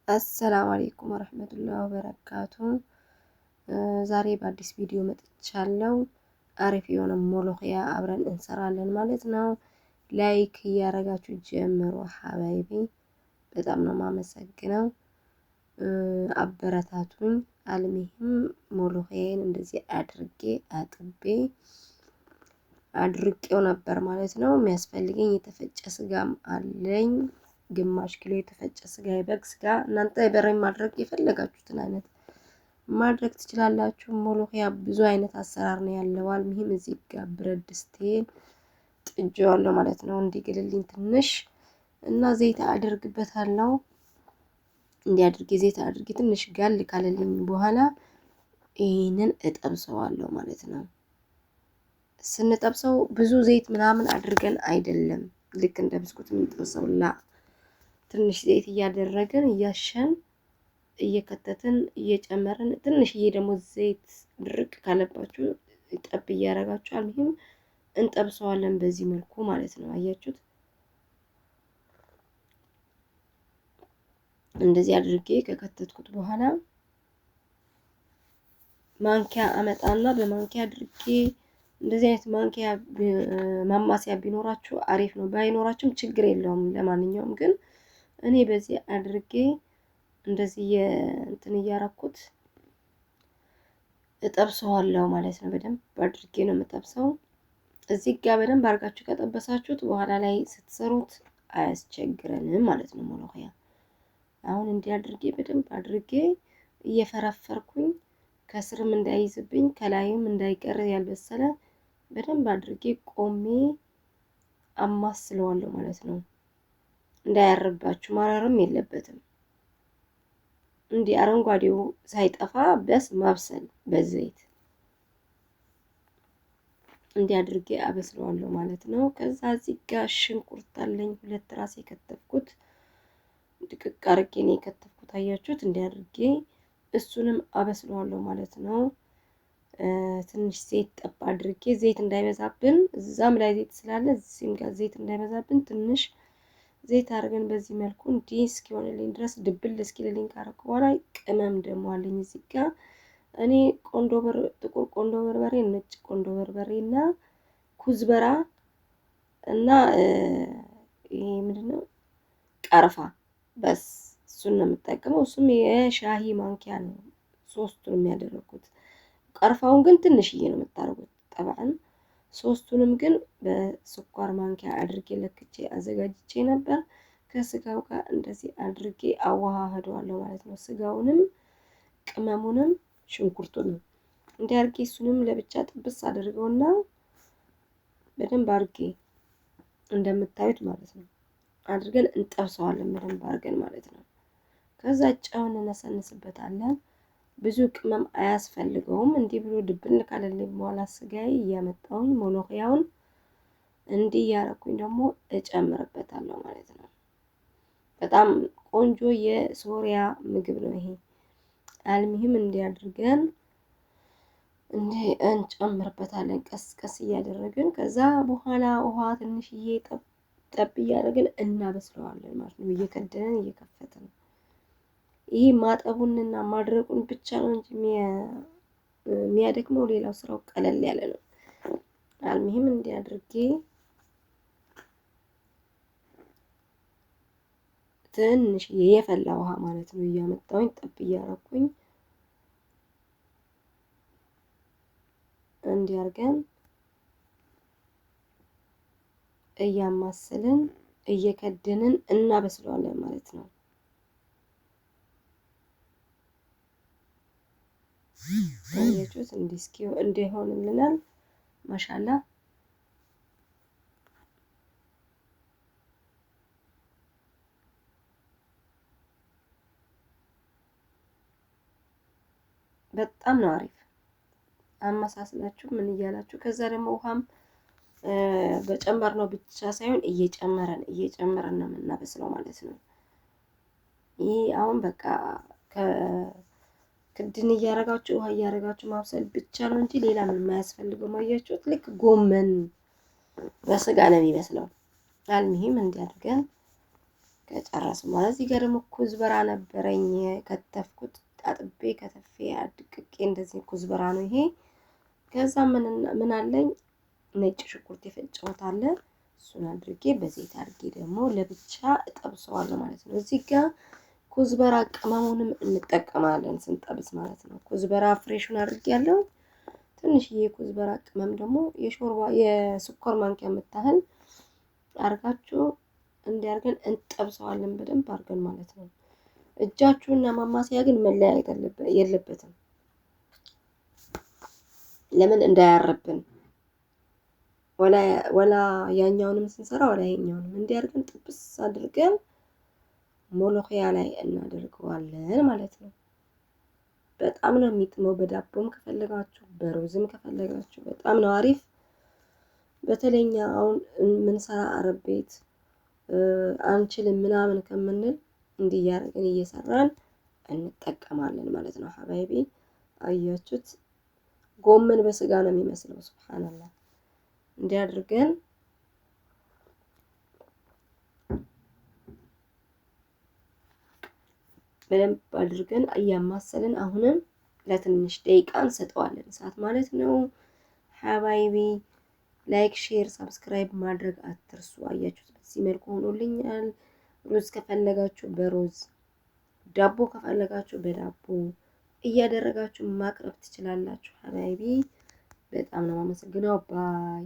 አሰላሙ አለይኩም ወረህመቱላሂ ወበረካቱ። ዛሬ በአዲስ ቪዲዮ መጥቻለሁ። አሪፍ የሆነ ሞሎኺያ አብረን እንሰራለን ማለት ነው። ላይክ እያረጋችሁ ጀምሮ ሀባይቢ በጣም ነው የማመሰግነው። አበረታቱኝ። አልሚህም ሞሎኺያን እንደዚህ አድርቄው ነበር ማለት ነው። የሚያስፈልገኝ የተፈጨ ስጋም አለኝ። ግማሽ ኪሎ የተፈጨ ስጋ የበግ ስጋ፣ እናንተ በሬም ማድረግ የፈለጋችሁትን አይነት ማድረግ ትችላላችሁ። ሞሎኺያ ብዙ አይነት አሰራር ነው ያለው። አልሚህም እዚህ ጋር ብረት ድስቴን ጥጄዋለሁ ማለት ነው እንዲግልልኝ ትንሽ እና ዘይት አደርግበታለሁ። እንዲያድርጌ ዘይት አድርጌ ትንሽ ጋል ካለልኝ በኋላ ይሄንን እጠብሰዋለሁ ማለት ነው። ስንጠብሰው ብዙ ዘይት ምናምን አድርገን አይደለም፣ ልክ እንደ ብስኩት የምንጠብሰው ትንሽ ዘይት እያደረግን እያሸን እየከተትን እየጨመርን ትንሽዬ ደግሞ ዘይት ድርቅ ካለባችሁ ጠብ እያደረጋችሁ አልሚህም እንጠብሰዋለን በዚህ መልኩ ማለት ነው። አያችሁት? እንደዚህ አድርጌ ከከተትኩት በኋላ ማንኪያ አመጣና በማንኪያ አድርጌ እንደዚህ አይነት ማንኪያ ማማሲያ ቢኖራችሁ አሪፍ ነው፣ ባይኖራችሁም ችግር የለውም። ለማንኛውም ግን እኔ በዚህ አድርጌ እንደዚህ እንትን እያረኩት እጠብሰዋለሁ ማለት ነው። በደንብ አድርጌ ነው የምጠብሰው። እዚህ ጋር በደንብ አድርጋችሁ ከጠበሳችሁት በኋላ ላይ ስትሰሩት አያስቸግረንም ማለት ነው። ሞሎኺያ አሁን እንዲህ አድርጌ በደንብ አድርጌ እየፈረፈርኩኝ ከስርም እንዳይዝብኝ ከላይም እንዳይቀር ያልበሰለ በደንብ አድርጌ ቆሜ አማስለዋለሁ ማለት ነው። እንዳያርባችሁ፣ ማረርም የለበትም። እንዲህ አረንጓዴው ሳይጠፋ በስ ማብሰል በዘይት እንዲህ አድርጌ አበስለዋለሁ ማለት ነው። ከዛ እዚህ ጋር ሽንኩርት አለኝ 2 ራስ የከተፍኩት ድቅቅ አድርጌ ነው የከተፍኩት። አያችሁት? እንዲህ አድርጌ እሱንም አበስለዋለሁ ማለት ነው። ትንሽ ዘይት ጠብ አድርጌ ዘይት እንዳይበዛብን፣ እዛም ላይ ዘይት ስላለ እዚህም ጋር ዘይት እንዳይበዛብን ትንሽ ዘይት አድርገን በዚህ መልኩ እንዲህ እስኪሆንልኝ ድረስ ድብል እስኪልልኝ ካረኩ በኋላ ቅመም ደግሞ አለኝ እዚህ ጋር እኔ ጥቁር ቆንዶ በርበሬ፣ ነጭ ቆንዶ በርበሬ እና ኩዝበራ እና ይሄ ምንድነው ቀርፋ፣ በስ እሱን ነው የምጠቀመው። እሱም የሻሂ ማንኪያ ነው 3ቱንም ያደረኩት። ቀርፋውን ግን ትንሽዬ ነው የምታደርጉት ጠባን። 3ቱንም ግን በስኳር ማንኪያ አድርጌ ለክቼ አዘጋጅቼ ነበር። ከስጋው ጋር እንደዚህ አድርጌ አዋሃደዋለሁ ማለት ነው። ስጋውንም ቅመሙንም ሽንኩርቱንም እንዲህ አድርጌ እሱንም ለብቻ ጥብስ አድርገውና በደንብ አድርጌ እንደምታዩት ማለት ነው አድርገን እንጠብሰዋለን በደንብ አድርገን ማለት ነው። ከዛ ጨውን እነሰንስበታለን። ብዙ ቅመም አያስፈልገውም። እንዲህ ብሎ ድብን ካለልኝ በኋላ ስጋዬ እያመጣሁኝ ሞሎኺያውን እንዲህ እያረኩኝ ደግሞ እጨምርበታለሁ ማለት ነው። በጣም ቆንጆ የሶሪያ ምግብ ነው ይሄ። አልሚህም እንዲያድርገን እንጨምርበታለን ቀስ ቀስ እያደረግን። ከዛ በኋላ ውሃ ትንሽዬ ጠብ እያደረግን እናበስለዋለን ማለት ነው። እየከደንን እየከፈትን ይሄ ማጠቡንና ማድረቁን ብቻ ነው እንጂ የሚያደክመው ሌላው ስራው ቀለል ያለ ነው። አልሚህም እንዲያድርጌ ትንሽ የፈላ ውሃ ማለት ነው እያመጣሁኝ ጠብ እያረኩኝ እንዲያርገን እያማሰልን እየከደንን እናበስለዋለን ማለት ነው። አያችሁት? እንዲሆንልናል ማሻላ። በጣም ነው አሪፍ። አመሳስላችሁ ምን እያላችሁ ከዛ ደግሞ ውሃም በጨመር ነው ብቻ ሳይሆን እየጨመረን ነው የምናበስለው ማለት ነው። ይሄ አሁን በቃ ክድን እያረጋችሁ ውሃ እያረጋችሁ ማብሰል ብቻ ነው እንጂ ሌላ ምንም አያስፈልገውም። አያችሁት? ልክ ጎመን በስጋ ነው የሚመስለው። አልሚህም እንዲያድርገን ከጨረስን ማለት እዚህ ጋር ደግሞ ኩዝበራ ነበረኝ ከተፍኩት፣ አጥቤ ከተፌ አድቅቄ እንደዚህ ኩዝበራ ነው ይሄ። ከዛ ምን አለኝ ነጭ ሽንኩርት የፈጨሁት አለ። እሱን አድርጌ በዘይት አድርጌ ደግሞ ለብቻ እጠብሰዋለሁ ማለት ነው። እዚህ ጋር ኩዝበራ ቅመሙንም እንጠቀማለን ስንጠብስ ማለት ነው። ኩዝበራ ፍሬሹን አድርጌያለሁ። ትንሽዬ ኩዝበራ ቅመም ደግሞ የስኳር ማንኪያ የምታህል አርጋችሁ እንዲያርገን እንጠብሰዋለን በደንብ አርገን ማለት ነው። እጃችሁና ማማሰያ ግን መለያየት የለበትም። ለምን እንዳያረብን ወላ ያኛውንም ስንሰራ ወላ ይሄኛውንም እንዲያርገን ጥብስ አድርገን ሞሎኺያ ላይ እናደርገዋለን ማለት ነው። በጣም ነው የሚጥመው። በዳቦም ከፈለጋችሁ በሩዝም ከፈለጋችሁ በጣም ነው አሪፍ። በተለይኛ አሁን ምንሰራ አረብ ቤት አንችልም ምናምን ከምንል እንዲህ እያደረግን እየሰራን እንጠቀማለን ማለት ነው። ሀባይቢ አያችሁት? ጎመን በስጋ ነው የሚመስለው። ሱብሃንአላህ። እንዲህ አድርገን በደንብ አድርገን እያማሰልን አሁንም ለትንሽ ደቂቃ እንሰጠዋለን እሳት ማለት ነው። ሀባይቢ ላይክ፣ ሼር፣ ሰብስክራይብ ማድረግ አትርሱ። አያችሁት? በዚህ መልኩ ሆኖልኛል። ሩዝ ከፈለጋችሁ በሩዝ ዳቦ ከፈለጋችሁ በዳቦ እያደረጋችሁ ማቅረብ ትችላላችሁ። ሀባይቢ በጣም ነው የማመሰግነው። ባይ